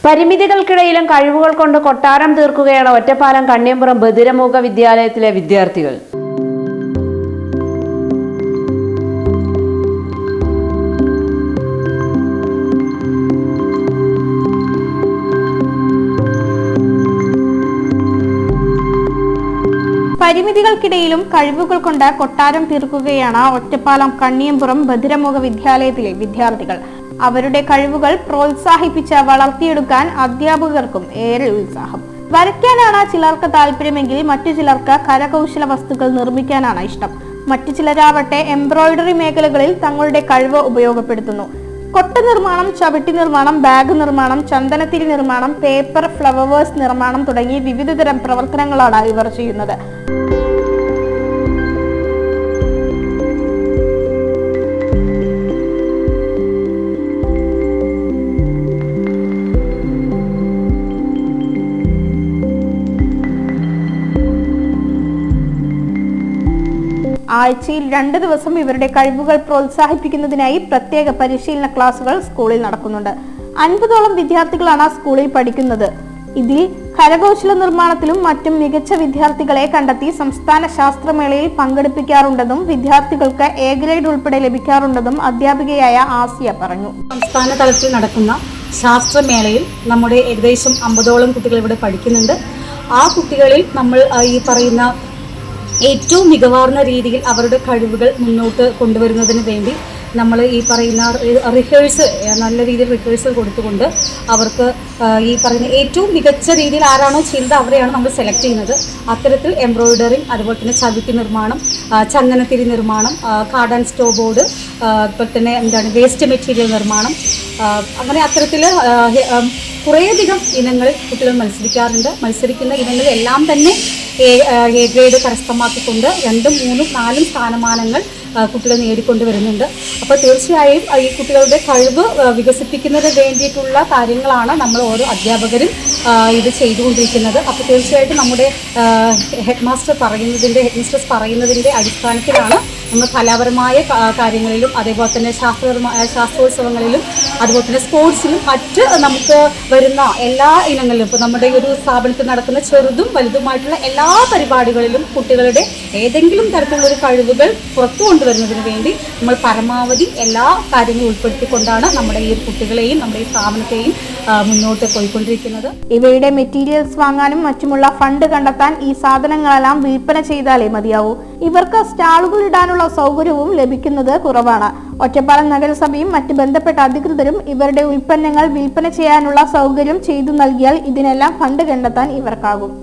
പരിമിതികൾക്കിടയിലും കഴിവുകൾ കൊണ്ട് കൊട്ടാരം തീർക്കുകയാണ് ഒറ്റപ്പാലം കണ്ണിയമ്പുറം ബധിരമുഖ വിദ്യാലയത്തിലെ വിദ്യാർത്ഥികൾ. പരിമിതികൾക്കിടയിലും കഴിവുകൾ കൊണ്ട് കൊട്ടാരം തീർക്കുകയാണ് ഒറ്റപ്പാലം കണ്ണിയമ്പുറം ബധിരമുഖ വിദ്യാലയത്തിലെ വിദ്യാർത്ഥികൾ. അവരുടെ കഴിവുകൾ പ്രോത്സാഹിപ്പിച്ച് വളർത്തിയെടുക്കാൻ അധ്യാപകർക്കും ഏറെ ഉത്സാഹം. വരയ്ക്കാനാണ് ചിലർക്ക് താല്പര്യമെങ്കിൽ മറ്റു ചിലർക്ക് കരകൗശല വസ്തുക്കൾ നിർമ്മിക്കാനാണ് ഇഷ്ടം. മറ്റു ചിലരാവട്ടെ എംബ്രോയിഡറി മേഖലകളിൽ തങ്ങളുടെ കഴിവ് ഉപയോഗപ്പെടുത്തുന്നു. കൊട്ട നിർമ്മാണം, ചവിട്ടി നിർമ്മാണം, ബാഗ് നിർമ്മാണം, ചന്ദനത്തിരി നിർമ്മാണം, പേപ്പർ ഫ്ലവേഴ്സ് നിർമ്മാണം തുടങ്ങി വിവിധതരം പ്രവർത്തനങ്ങളാണ് ഇവർ ചെയ്യുന്നത്. ആഴ്ചയിൽ 2 ദിവസം ഇവരുടെ കഴിവുകൾ പ്രോത്സാഹിപ്പിക്കുന്നതിനായി പ്രത്യേക പരിശീലന ക്ലാസുകൾ സ്കൂളിൽ നടക്കുന്നുണ്ട്. 50ഓളം വിദ്യാർത്ഥികളാണ് സ്കൂളിൽ പഠിക്കുന്നത്. ഇതിൽ കരകൗശല നിർമ്മാണത്തിലും മറ്റും മികച്ച വിദ്യാർത്ഥികളെ കണ്ടെത്തി സംസ്ഥാന ശാസ്ത്രമേളയിൽ പങ്കെടുപ്പിക്കാറുണ്ടെന്നും വിദ്യാർത്ഥികൾക്ക് എ ഗ്രേഡ് ഉൾപ്പെടെ ലഭിക്കാറുണ്ടെന്നും അധ്യാപികയായ ആസിയ പറഞ്ഞു. സംസ്ഥാന തലത്തിൽ നടക്കുന്ന ശാസ്ത്രമേളയിൽ നമ്മുടെ ഏകദേശം 50ഓളം കുട്ടികൾ ഇവിടെ പഠിക്കുന്നുണ്ട്. ആ കുട്ടികളിൽ നമ്മൾ ഈ പറയുന്ന ഏറ്റവും മികവാർന്ന രീതിയിൽ അവരുടെ കഴിവുകൾ മുന്നോട്ട് കൊണ്ടുവരുന്നതിന് വേണ്ടി നമ്മൾ ഈ പറയുന്ന നല്ല രീതിയിൽ റിഹേഴ്സൽ കൊടുത്തുകൊണ്ട് അവർക്ക് ഈ പറയുന്ന ഏറ്റവും മികച്ച രീതിയിൽ ആരാണോ ചെയ്യുന്നത് അവരെയാണ് നമ്മൾ സെലക്ട് ചെയ്യുന്നത്. അത്തരത്തിൽ എംബ്രോയിഡറിങ്, അതുപോലെ തന്നെ ചവിട്ടി നിർമ്മാണം, ചന്ദനത്തിരി നിർമ്മാണം, കാർഡ് ആൻഡ് സ്റ്റോ ബോർഡ്, അതുപോലെ തന്നെ വേസ്റ്റ് മെറ്റീരിയൽ നിർമ്മാണം, അങ്ങനെ അത്തരത്തിൽ കുറേയധികം ഇനങ്ങളിൽ കുട്ടികൾ മത്സരിക്കാറുണ്ട്. മത്സരിക്കുന്ന ഇനങ്ങളെല്ലാം തന്നെ എ ഗ്രേഡ് കരസ്ഥമാക്കിക്കൊണ്ട് 2, 3, 4 സ്ഥാനമാനങ്ങൾ കുട്ടികൾ നേടിക്കൊണ്ട് വരുന്നുണ്ട്. അപ്പോൾ തീർച്ചയായും ഈ കുട്ടികളുടെ കഴിവ് വികസിപ്പിക്കുന്നതിന് വേണ്ടിയിട്ടുള്ള കാര്യങ്ങളാണ് നമ്മൾ ഓരോ അധ്യാപകരും ഇത് ചെയ്തുകൊണ്ടിരിക്കുന്നത്. അപ്പോൾ തീർച്ചയായിട്ടും നമ്മുടെ ഹെഡ് മാസ്റ്റേഴ്സ് പറയുന്നതിൻ്റെ അടിസ്ഥാനത്തിലാണ് നമ്മൾ കലാപരമായ കാര്യങ്ങളിലും അതേപോലെ തന്നെ ശാസ്ത്രോത്സവങ്ങളിലും അതുപോലെ തന്നെ സ്പോർട്സിലും മറ്റ് നമുക്ക് വരുന്ന എല്ലാ ഇനങ്ങളിലും ഇപ്പോൾ നമ്മുടെ ഒരു സ്ഥാപനത്തിൽ നടക്കുന്ന ചെറുതും വലുതുമായിട്ടുള്ള എല്ലാ പരിപാടികളിലും കുട്ടികളുടെ ഏതെങ്കിലും തരത്തിലുള്ളൊരു കഴിവുകൾ പുറത്തു കൊണ്ടുവരുന്നതിന് വേണ്ടി നമ്മൾ പരമാവധി എല്ലാ കാര്യങ്ങളും ഉൾപ്പെടുത്തിക്കൊണ്ടാണ് നമ്മുടെ ഈ കുട്ടികളെയും നമ്മുടെ ഈ സ്ഥാപനത്തെയും മുന്നോട്ട് പോയിക്കൊണ്ടിരിക്കുന്നത്. ഇവയുടെ മെറ്റീരിയൽസ് വാങ്ങാനും മറ്റുമുള്ള ഫണ്ട് കണ്ടെത്താൻ ഈ സാധനങ്ങളെല്ലാം വിൽപ്പന ചെയ്താലേ മതിയാവൂ. ഇവർക്ക് സ്റ്റാളുകൾ ഇടാനുള്ള സൗകര്യവും ലഭിക്കുന്നത് കുറവാണ്. ഒറ്റപ്പാലം നഗരസഭയും മറ്റ് ബന്ധപ്പെട്ട അധികൃതരും ഇവരുടെ ഉൽപ്പന്നങ്ങൾ വിൽപ്പന ചെയ്യാനുള്ള സൗകര്യം ചെയ്തു നൽകിയാൽ ഇതിനെല്ലാം ഫണ്ട് കണ്ടെത്താൻ ഇവർക്കാകും.